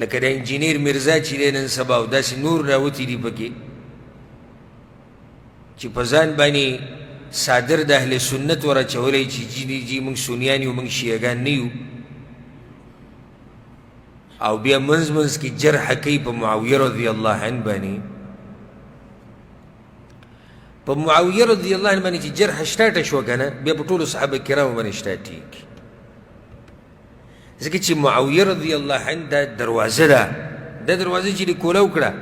لکه د انجینیر مرزا چې دی نن سبا او داسې نور راوتي دي پکې چې په ځان باندې صادر د اهل سنت ورچولی چې جی موږ سنیان یو موږ شیعهګان نه یو او بیا منځ منځ کې جرح کوي په معاویه رضی الله عنه باندې په معاویه رضی الله عنه باندې چې جرح شټاټه شوه که نه بیا په ټولو صحابه کرامو باندې شټاټېږي ځکه چې معاویه رضی الله عنه دا دروازه ده دا دروازه چې دې کولاو کړه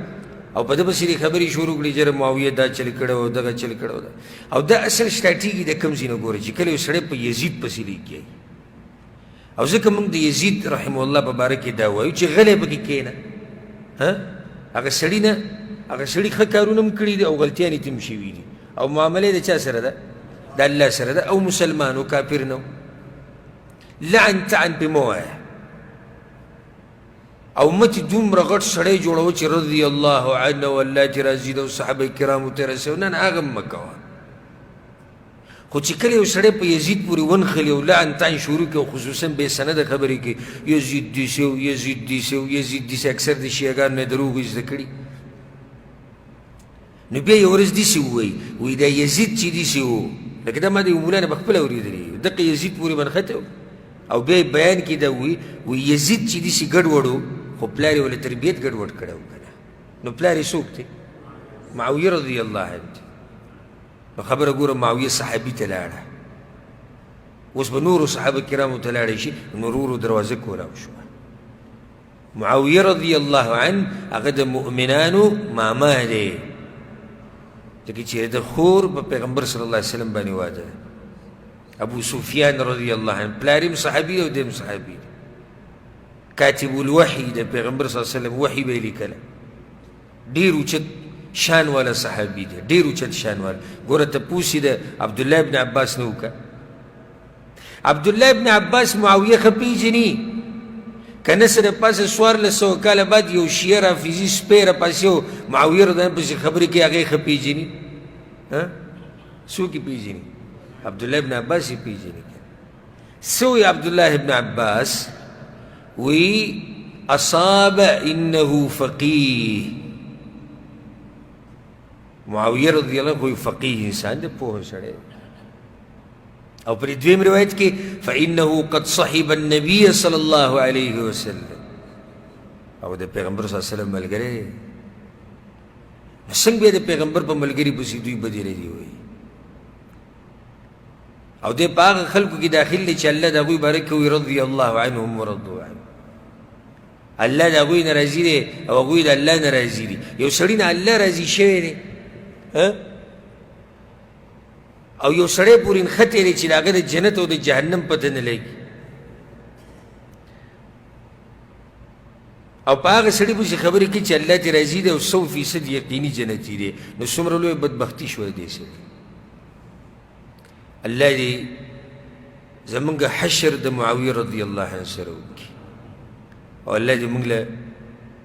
او په ده پسې دې خبرې شروع کړي جره معاویه دا چل کړی او دغه چل کړی او دا اصل شټاټېږي د کوم ځای نه ګوره چې کله یو سړی په یزید پسې لیکي او ځکه موږ د یزید رحمه الله په باره کې دا وایو چې غلی پکې کښېنه هغه سړي نه هغه سړي ښه کارونه هم کړي دي او غلطیانې ترې هم شوي دي او معامله د چا سره ده د الله سره ده او مسلمان او کافر نه لعن تعن پې مه وایه او مت دومره غټ سړی جوړوه چې رضی الله عنه والله چې راضي ده او صحابه کرامو ته رسوي نه هغه هم مه کوه خو چې کله یو سړی په یزید پورې ونښلي او لعن تعن شروع کړي او خصوصا بې سنده خبرې کوي یزید داسې و یزید داسې و یزید داسې اکثر د شیعهګانو نه دروغ زده کړي نو بیا یو ورځ داسې ووایي وایي دا یزید چې داسې و لکه دا ما د یو مولا نه پخپله اورېدلي دقه یزید پورې به نښتی او بیا بیان کې دا وایي یزید چې داسې ګډوډ و خو پلار یې ولې تربیت ګډوډ کړی و که نه نو پلار یې څوک دی معاویه رضی الله عنه دی نو خبره ګوره معاویه صحابي ته لاړه اوس به نورو صحابه کرامو ته لاړی شي نو ورو دروازه کولاو شوه معاویه رضی الله عنه هغه د مؤمنانو ماما دی ځکه چې د خور په پیغمبر صلی الله علیه وسلم باندې واده ده ابو سفیان رضی الله عنه پلار یې صحابي دی او دی هم صحابي دی کاتب الوحی د پیغمبر صلی الله علیه وسلم وحی به یې لیکله ډېر اوچت شان والا صحابي دی ډېر اوچت شان والا ګوره تپوس یې د عبدالله ابن عباس نه وکړه عبدالله ابن عباس معاویه ښه پېژني که نه څه د پاسه 1400 کاله بعد یو شیعه رافظي سپی راپاسې و معاویه رضی الله پسې خبرې کوي هغه یې ښه پېژني څوک یې پېژني عبدالله ابن عباس یې پېژني څه وایي عبدالله ابن عباس وی اصاب انه فقیه معاویه رضی الله عنه فقیه انسان دی پوه سړی او پر دویم روایت کې فانه قد صحب النبي صلی الله علیه وسلم او د پیغمبر صلی الله علیه وسلم ملګری څنګه بیا د پیغمبر په ملګري پسې دوی بدې ردي وایي او دی په هغه خلکو کې داخل دی چې الله د هغوی باره کوي رضی الله عنهم ورضوا عنه الله د هغوی نه راضي دی او هغوی د الله نه راضي دي یو سړي نه الله راضي شوی دی او یو سړی پورې نښتی دی چې د هغه د جنت او د جهنم پته نه لګي او په هغه سړي پسې خبرې کوي چې الله ترې راضي دی او 100% یقیني جنتي دی نو څومره لویه بدبختي شوه دې سړي الله دې زمونږ حشر د معاویه رضی الله عنه سره وکړي او الله دې موږ له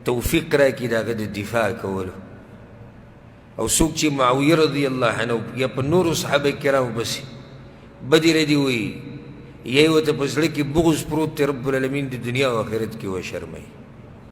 توفیق راکړي د هغه د دفاع کولو او څوک چې معاویه رضی الله عنه یا په نورو صحابه کرامو پسې بدې ردې وایي یا یې ورته په زړه کې بغض پروت دی رب العالمین د دنیا او آخرت کې وشرموي